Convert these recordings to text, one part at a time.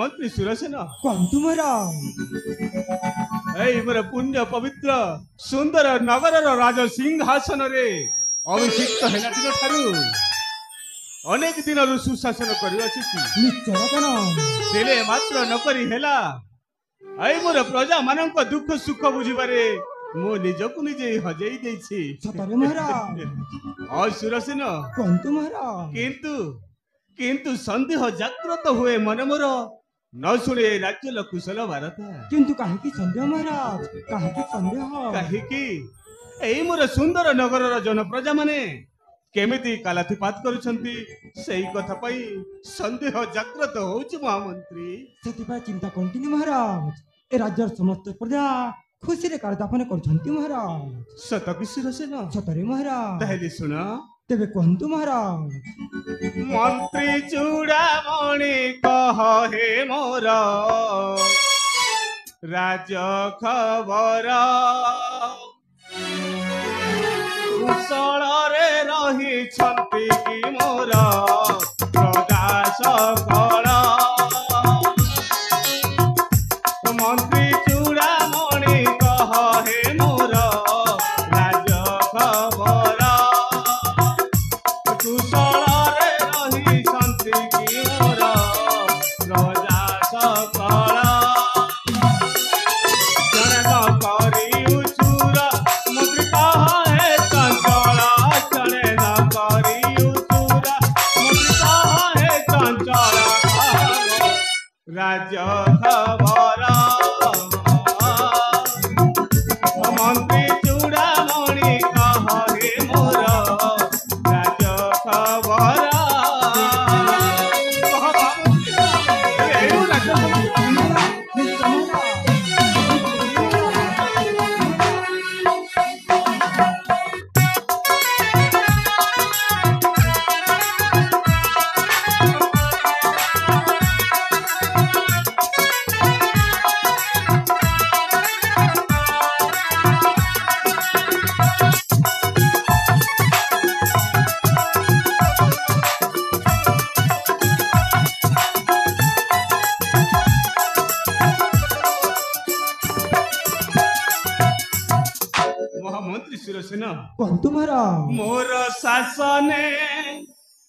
महामंत्री सुरसेन कंतु महाराज मोर पुण्य पवित्र सुंदर नगर राज सिंहासन रे अभिषिक्त हेला दिन ठारू अनेक दिन सुशासन कर निश्चय तेले मात्र नकरी हेला मोर प्रजा मानक दुख सुख बुझिबारे मो निजकु निजे हजेई देछि सतरे महाराज सुरसेन कंतु महाराज किंतु संदेह जागृत हुए मन मोर न शुणे राज्य कुशल वार्ता किंतु काहे संदेह महाराज काहे संदेह काहे मोर सुंदर नगर जन प्रजा माने केमिति कालातिपात करुछंती सेही कथा पई संदेह जागृत होउछि महामंत्री सेति चिंता करंतिनि महाराज ए राज्यर समस्त प्रजा खुशी रे कालदापन करछंती महाराज सत किसिरसेन सतरे महाराज ताहेले सुन तेबे कहंतु महाराज मंत्री चूड़ामणि कह हे मोर राज खबर कुशल रे रही छंती की मोर प्रजा सकल मंत्री चूड़ामणि कह हे मोर राज खबर कुशल रे रही छंती की मोर प्रजा सकल राज खबर मंत्री चूड़ामणि कह हे मोर राज खबर महामंत्री सुरसेन कंतु महाराज मोर शासने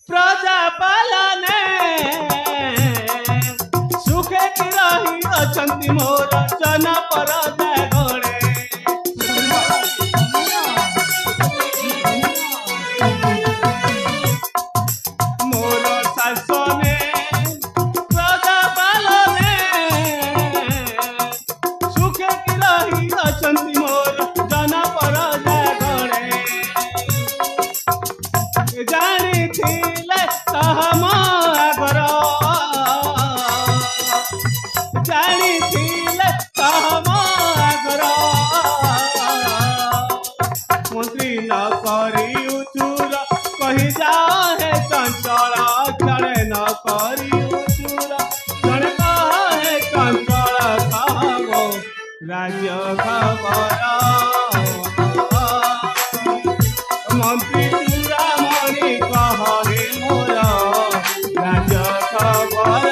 प्रजा पालने सुखे रही अछंती मोर जन परजा गणे मोर शासने प्रजा पालने सुखे रही अछंती मोर जन परजा गणे जानी थिले तहम आगर जानी थिले तहम आगर मंत्री न करी उचूर कही जाए चंचल क्षणे न करी उचूर क्षण कहे चंचल कहबो राज्य खबर मंत्री चूड़ामणि कह हे मोर राज खबर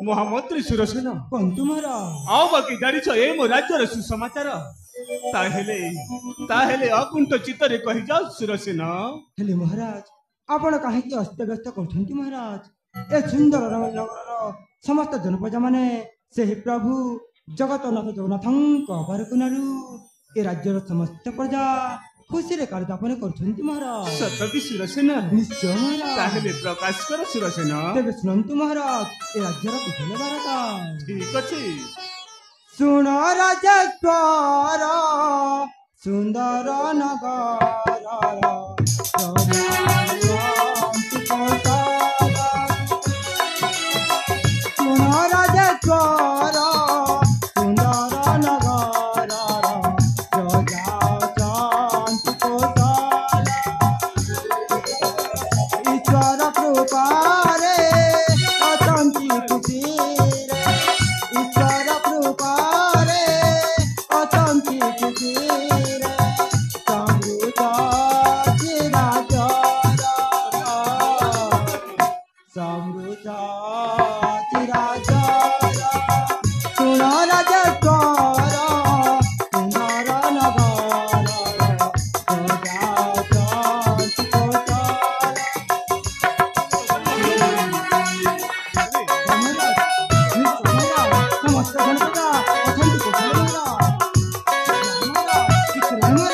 महामंत्री सुरसेन कंतु महाराज आओ बाकी जानिछ ए मो राज्यर सुसमाचार ତାହେଲେ ତାହେଲେ ଅକୁଣ୍ଠ ଚିତ୍ତରେ କହିଯାଉ ସୁରସେନ। ହେଲେ ମହାରାଜ ଆପଣ କାହିଁକି ଅସ୍ତବ୍ୟସ୍ତ କରୁଛନ୍ତି ମହାରାଜ? ଏ ସୁନ୍ଦର ନଗରର ସମସ୍ତ ଜନପ୍ରଜା ମାନେ ସେହି ପ୍ରଭୁ ଜଗତନାଥ ଜଗନ୍ନାଥଙ୍କ ଅବରକୁନାରୁ ଏ ରାଜ୍ୟର ସମସ୍ତ ପ୍ରଜା ଖୁସିରେ କାଳଯାପନ କରୁଛନ୍ତି ମହାରାଜ। ସତ କି ସୁରସେନ? ନିଶ୍ଚୟ ମହାରାଜ। ତାହେଲେ ପ୍ରକାଶ କର ସୁରସେନ। ତେବେ ଶୁଣନ୍ତୁ ମହାରାଜ ଏ ରାଜ୍ୟର କୁଶଳ ବାର୍ତ୍ତା। ଠିକ ଅଛି। ଶୁଣ ରାଜେଶ୍ୱର ସୁନ୍ଦର ନଗରର ଶୁଣ ରାଜେଶ୍ୱର ସୁନ୍ଦର ନଗରର ପ୍ରଜା ଶାନ୍ତି କୌଶଳ ଈଶ୍ୱର କୃପାରେ ଅଛନ୍ତି ଖୁସିରେ ଈଶ୍ୱର କୃପାରେ ଅଛନ୍ତି ଖୁସିରେ ସମୃଦ୍ଧ ଚିରାଚର ସମୃଦ୍ଧ ଚିରାଚର ଶୁଣ ରାଜେଶ୍ୱର ସୁନ୍ଦର ନଗରର ପ୍ରଜା ଶାନ୍ତି କୌଶଳ ସମସ୍ତ ଜନତା ଅଛନ୍ତି କୁଶଳ କିଛି ନାହିଁ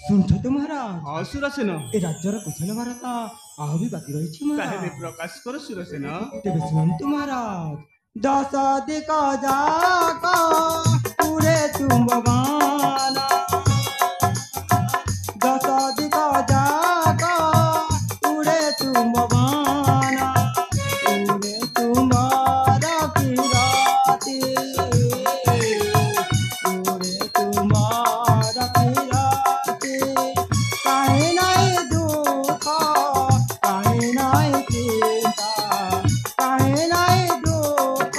ଶୁଣନ୍ତୁ ମହାରାଜ ହଁ ସୁରସେନ। ଏ ରାଜ୍ୟର କୁଶଳ ବାର୍ତ୍ତା ଆହୁରି ବାକି ରହିଛି ତାହେଲେ ମହାରାଜ। ପ୍ରକାଶ କର ସୁରସେନ। ତେବେ ଶୁଣନ୍ତୁ ମହାରାଜ ଦଶ ଦିକ ଯାକ ପୁରେ ତୁମ୍ବ ବାନା ଦଶ ଦିକ ଯାକ ପୁରେ ତୁମ୍ବ ବାନା ପୁରେ ତୁମର କିରାତି ପୁରେ ତୁମର କିରାତି କାହିଁ ନାହିଁ ଦୁଃଖ କାହିଁ ନାହିଁ ଚିନ୍ତା କାହିଁ ନାହିଁ ଦୁଃଖ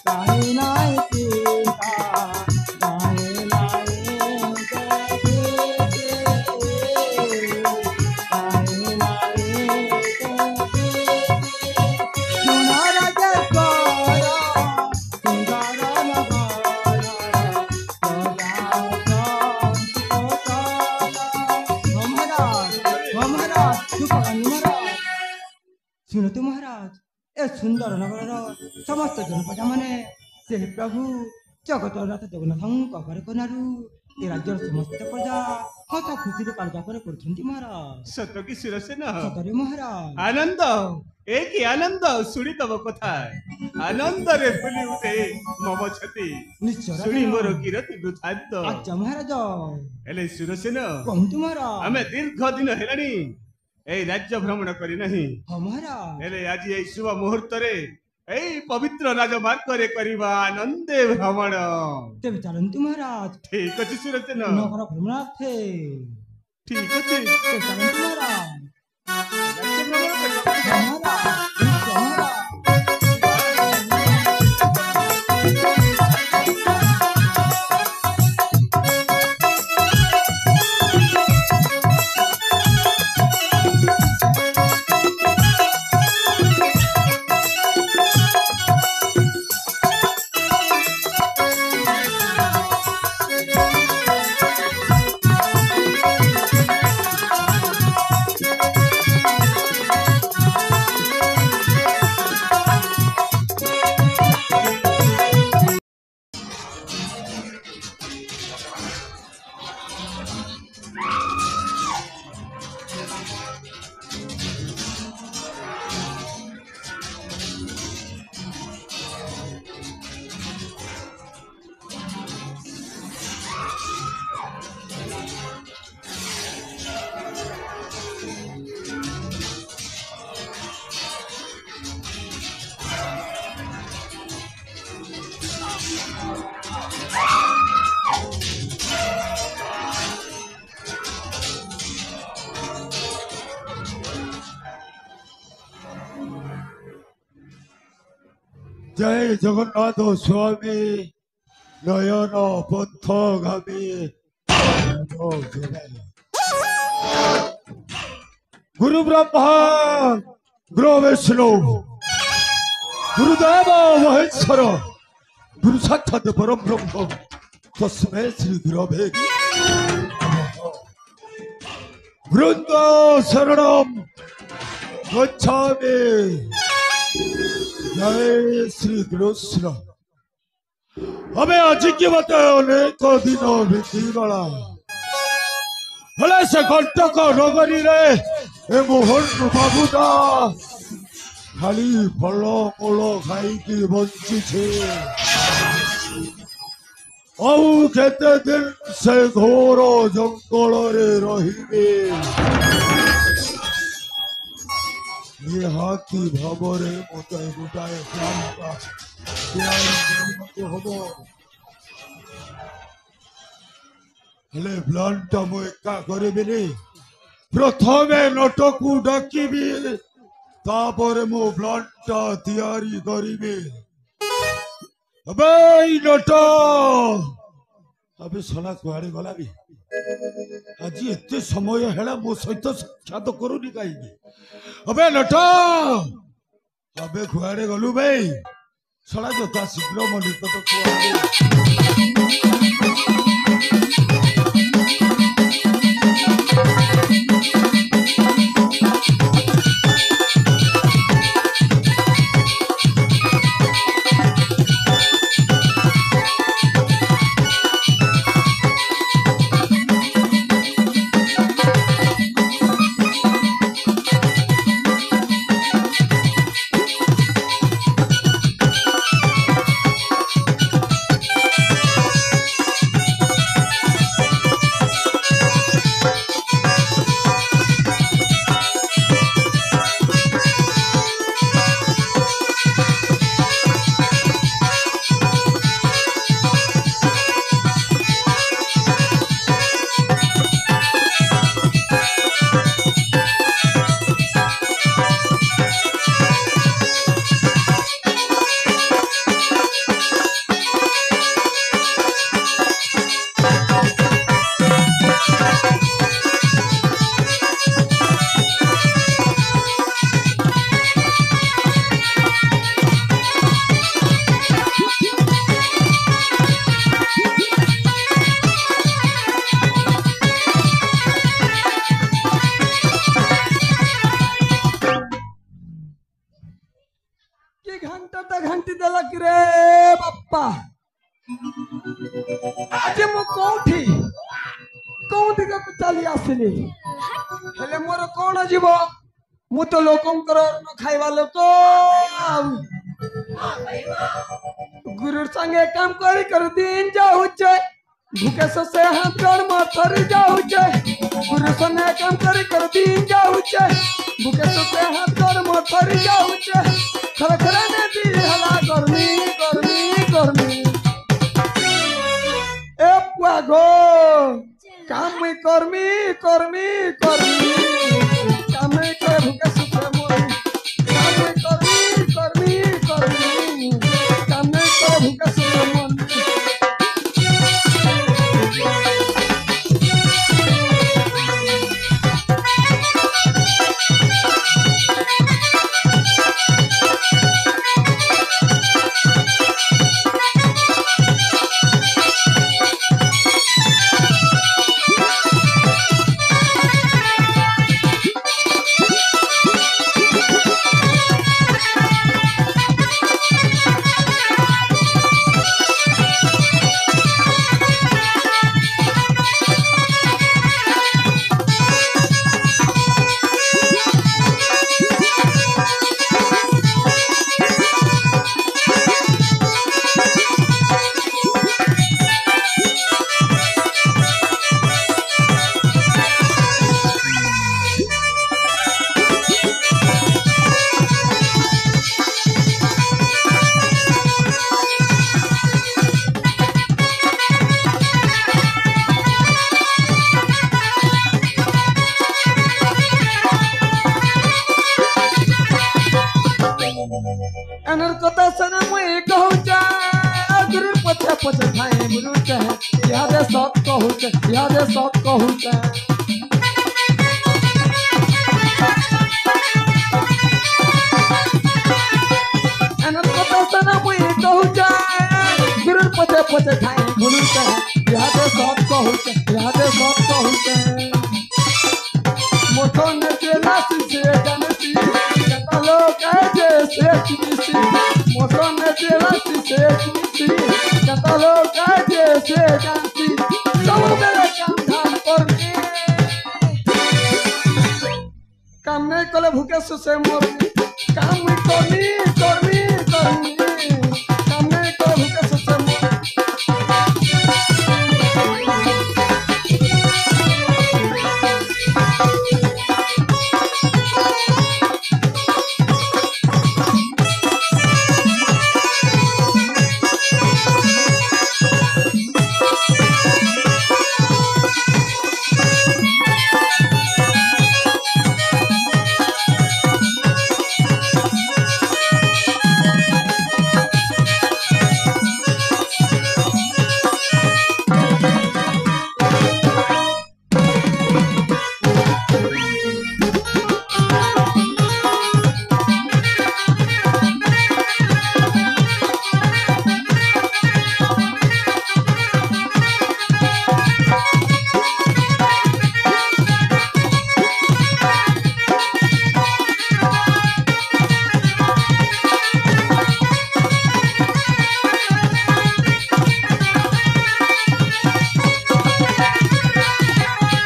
କାହିଁ ନାହିଁ ଚିନ୍ତା କାହିଁ ନାହିଁ କାହିଁ ନାହିଁ ଶୁଣ ରାଜେଶ୍ୱର ସୁନ୍ଦର ଶୁଣନ୍ତୁ ମହାରାଜ ଏ ସୁନ୍ଦର ନଗରର ସମସ୍ତ ଜନପ୍ରଜା ମାନେ ସେହି ପ୍ରଭୁ ଜଗତନାଥ ଜଗନ୍ନାଥଙ୍କ ଅବରକନାରୁ ଏ ରାଜ୍ୟର ସମସ୍ତ ପ୍ରଜା ହସ ଖୁସିରେ କାଳଯାପନ କରୁଛନ୍ତି ମହାରାଜ। ସତ କି ସୁରସେନ? ସତରେ ମହାରାଜ। ଆନନ୍ଦ ଏ କି ଆନନ୍ଦ ଶୁଣି ତବ କଥା ଆନନ୍ଦରେ ଫୁଲି ଉଠେ ମମ ଛାତି ନିଶ୍ଚୟ ଶୁଣି ମୋର କିରତି ବୃଥାନ୍ତ। ଆଚ୍ଛା ମହାରାଜ ହେଲେ ସୁରସେନ କୁହନ୍ତୁ ମହାରାଜ। ଆମେ ଦୀର୍ଘ ଦିନ ହେଲାଣି ଏଇ ରାଜ୍ୟ ଭ୍ରମଣ କରିନାହିଁ। ହଁ ମହାରାଜ ହେଲେ ଆଜି ଏଇ ଶୁଭ ମୁହୂର୍ତ୍ତରେ ଏଇ ପବିତ୍ର ରାଜମାର୍ଗରେ କରିବା ଆନନ୍ଦେ ଭ୍ରମଣ। ତେବେ ଚାଲନ୍ତୁ ମହାରାଜ ଠିକ ଅଛି ସୁରସେନ। ନଗର ଭ୍ରମଣାର୍ଥେ ଠିକ ଅଛି। ତେବେ ଚାଲନ୍ତୁ ମହାରାଜ। ରାଜ୍ୟ ଭ୍ରମଣ କରିବା। ହଁ ମହାରାଜ ନିଶ୍ଚୟ ମହାରାଜ। जय जगन्नाथ स्वामी नयन पथगामी गुरु ब्रह्मा गुरु विष्णु गुरुदेव महेश्वर गुरु साक्षात परम ब्रह्म तस्मै श्री गुरवे वृंद शरणम गच्छामि। जय श्री कृष्ण। हमें आज की बताए अनेक दिन बीतीगला हेले से कंटक नगरी रे ए मोहन बाबूटा खाली फल फल खाई बंची केते दिन से घोर जंगल रे रहिबे निहाती भावरे मोटे गोटाए हम हेले प्लांटा मु एका करिबिनी प्रथमे नटकू डाकिबी तापरे मु प्लांटा तैयारी करिबी। अबे नट अबे सला कुआड़े गला भी आज एते समय हेला मो सहित साक्षात करूनी कहीं अबे नट अबे कुआड़े गलु भाई सला जोता शीघ्र मो निकट कुआड़े घंटी देलक रे बाप्पा आज मु कोठी कोठी का चली आसली हेले मोर कोन जीव मु तो लोकंकर न खाइबा लोक गुरु संगे काम कर दिन जाऊ भूखे से हाथ जोड़ मथर जाऊ गुरु संगे काम कर दिन जाऊ भूखे से हाथ जोड़ मथर जाऊ खरखरा ने दी हला गर्मी गर्मी गर्मी ए पुआगो काम में कर्मी कर्मी कर्मी काम में कर भूखे से मोरी काम में कर्मी कर्मी कर्मी काम में कर भूखे से मोरी घुरुते यादे सब कहूते यादे सब कहूते अनंत को तना मुई कहूते गुरु पते पते ठाई घुरुते यादे सब कहूते यादे सब कहूते मोठन चला से जानती कतलो काजे से किसी मोठन चला से किसी कतलो काजे से जानती सब मेरे काम धाम करके काम नहीं कले भूखे सुसे मरनी काम करनी करनी करनी काम नहीं कले भूखे सुसे मरनी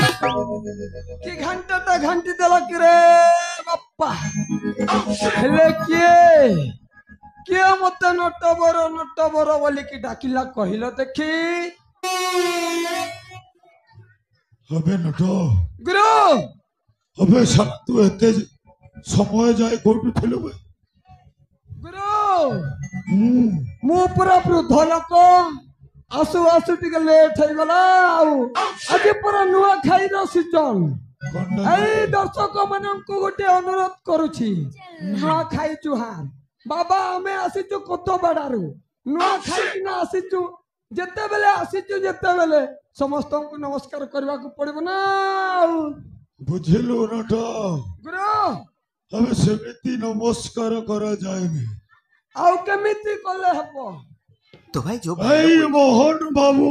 कि घंटा ता घंटी देलक रे बाप्पा हेले किए मते नट बर बोली कि डाकिला कहिलो देखी अबे नटो गुरु अबे साला तू एते समय जाए कोठु थिलु बे गुरु मु पूरा वृद्ध लोक आसु आसु टिके लेट हो गला आज पूरा नुआ खाई सीजन এই দর্শক মানকু গোটে অনুরোধ করুছি নুয়া খাই জুহার বাবা আমি আসিছু কত বাড়ারু নুয়া খাই কিনা আসিছু যেতেবেলে সমস্তଙ୍କୁ নমস্কার କରିବାକୁ পড়িব না বুঝিলু নট গুরু अबे सेमिति नमस्कार करा जाएनी ଆଉ କେମିତି କଲେ ହେବ तो भाई जो এই মোহন বাবু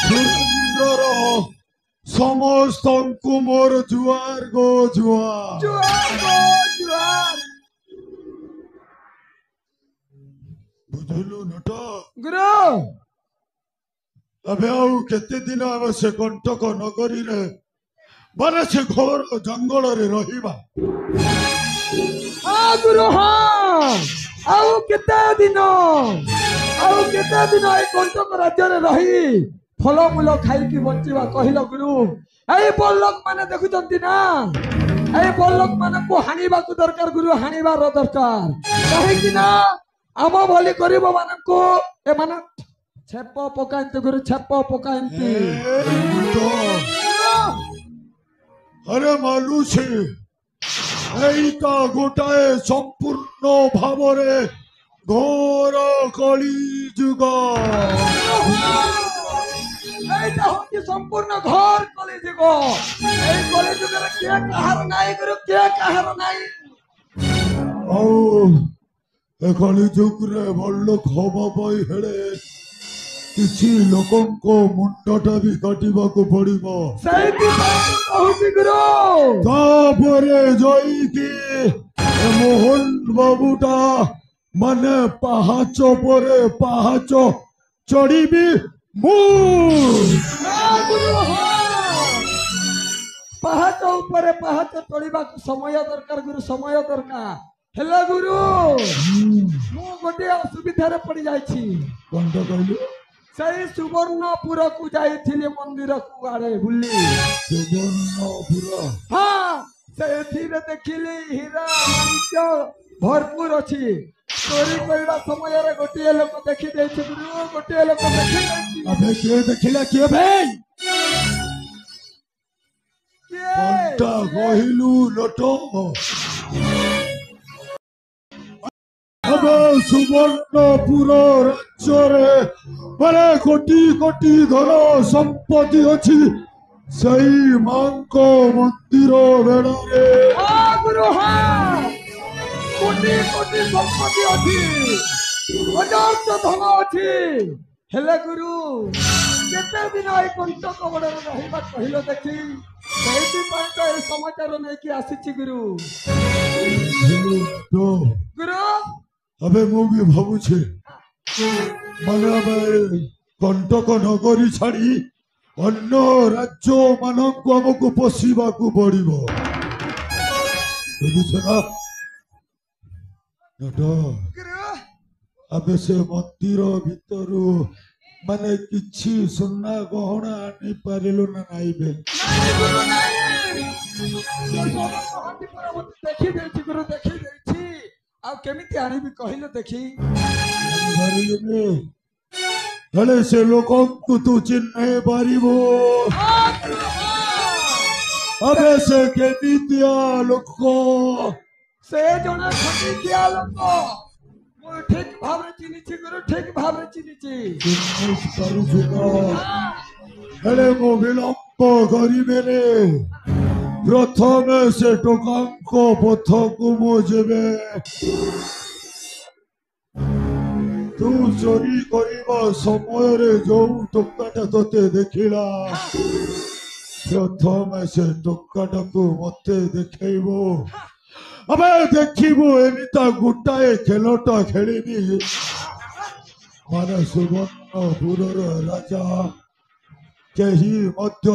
সুরেন্দ্রর সমস্তଙ୍କୁ মোর জুয়ার গো জুয়ার জুয়ার বুঝিলু নট গুরু अबे आउ केते दिन आम से कंटक नगरी रे माने से घोर जंगल रे रहिबा गुरु हाँ आउ केते दिन ए कंटक राज्य रे रही फलमूल खाई की बंचिबा कहिलो गुरु ए बल्लक माने देखुचंती ना ए बल्लक माने को हानिबा को दरकार गुरु हानिबार दरकार काहे कि ना आम भली गरीब मानको ए माने छेप पकाइते गुरु छेप पकाइते अरे मालूसी এইটা গোটাଏ সম্পূর্ণ ভাবরে ঘোর কলি যুগ এইটা হচ্ছে সম্পূর্ণ ঘর কলি যুগ এই কলি যুগের কে কাহার নাই গুরু কে কাহার নাই ଆଉ ଏ କଳି ଯୁଗରେ ଭଲ ଖବ ପାଇ ହେଳେ କିଛି ଲୋକଙ୍କ ମୁଣ୍ଡଟା ବି କାଟିବାକୁ ପଡିବ ସେଇଥିପାଇଁ କହୁଛି ଗୁରୁ ତାପରେ ଯାଇକି ମୋହନ ବାବୁଟା ମାନେ ପାହାଚ ପରେ ପାହାଚ ଚଢିବି ମୁଁ ପାହାଚ ଉପରେ ପାହାଚ ଚଢିବାକୁ ସମୟ ଦରକାର ଗୁରୁ ସମୟ ଦରକାର ହେଲା ଗୁରୁ ମୁଁ ଗୋଟିଏ ଅସୁବିଧାରେ ପଡି ଯାଇଛି କଣଟା କହିଲୁ ସେଇ ସୁବର୍ଣ୍ଣପୁରକୁ ଯାଇଥିଲି ମନ୍ଦିରକୁ ଆଡେ ବୁଲି ସୁବର୍ଣ୍ଣପୁର ହଁ ସେଥିରେ ଦେଖିଲି ହୀରା ମାଣିକ୍ୟ ଭରପୁର ଅଛି ଚୋରି କରିବା ସମୟରେ ଗୋଟିଏ ଲୋକ ଦେଖି ଦେଇଛି ଗୁରୁ ଗୋଟିଏ ଲୋକ ଦେଖି ଦେଇଛି अबे किए देखिला किए भाई କିଏ? कणटा कहलू लटो ଏବେ ସୁବର୍ଣ୍ଣପୁର ରାଜ୍ୟରେ ମାନେ କୋଟି କୋଟି ଧନ ସମ୍ପତ୍ତି ଅଛି ସେଇ ମାଙ୍କ ମନ୍ଦିର ବେଳରେ। ହଁ ଗୁରୁ ହଁ, କୋଟି କୋଟି ସମ୍ପତ୍ତି ଅଛି, ଅଜସ୍ର ଧନ ଅଛି, ହେଲେ ଗୁରୁ କେତେ ଦିନ ଏଇ କଣ୍ଟକ ବଡ଼ରେ ରହିବା କହିଲ ଦେଖି। ସେଇଥିପାଇଁ ତ ଏ ସମାଚାର ନେଇକି ଆସିଛି ଗୁରୁ। ଗୁରୁ ଏବେ ମୁଁ ବି ଭାବୁଛି ମାନେ ଆମେ କଣ୍ଟକ ନଗରୀ ଛାଡି ଅନ୍ୟ ରାଜ୍ୟ ମାନଙ୍କୁ ଆମକୁ ପଶିବାକୁ ପଡିବ। ବୁଝୁଛ ନା ନଟ? ଗୁରୁ ଆମେ ସେ ମନ୍ଦିର ଭିତରୁ ମାନେ କିଛି ସୁନା ଗହଣା ଆଣିପାରିଲୁ ନା ନାଇବେ? ଦେଖି ଦେଇଛି ଗୁରୁ, ଦେଖି ଦେଇଛି, ଆଉ କେମିତି ଆଣିବି କହିଲେ ଦେଖି। ଆଣିପାରିଲୁନି? ହେଲେ ସେ ଲୋକଙ୍କୁ ତୁ ଚିହ୍ନେଇ ପାରିବୁ? ଏବେ ସେ କେମିତିଆ ଲୋକ? ସେ ଜଣେ ଖଟିକିଆ ଲୋକ, ମୁଁ ଠିକ ଭାବରେ ଚିହ୍ନିଛି ଗୁରୁ, ଠିକ ଭାବରେ ଚିହ୍ନିଛି। ଚିହ୍ନି ପାରୁଛୁ ନା? ହେଲେ ମୁଁ ବିଳମ୍ବ କରିବେନି। ପ୍ରଥମେ ସେ ଟୋକାଙ୍କ ପଥକୁ ମୁଁ ଯିବେ। ତୁ ଚୋରି କରିବା ସମୟରେ ଯୋଉ ଟୋକାଟା ତତେ ଦେଖିଲା, ପ୍ରଥମେ ସେ ଟୋକାଟାକୁ ମତେ ଦେଖେଇବୁ। ଆମେ ଦେଖିବୁ ଏମିତା ଗୋଟାଏ ଖେଳଟା ଖେଳିବି ମାନେ ସୁବର୍ଣ୍ଣପୁରର ରାଜା କେହି ମଧ୍ୟ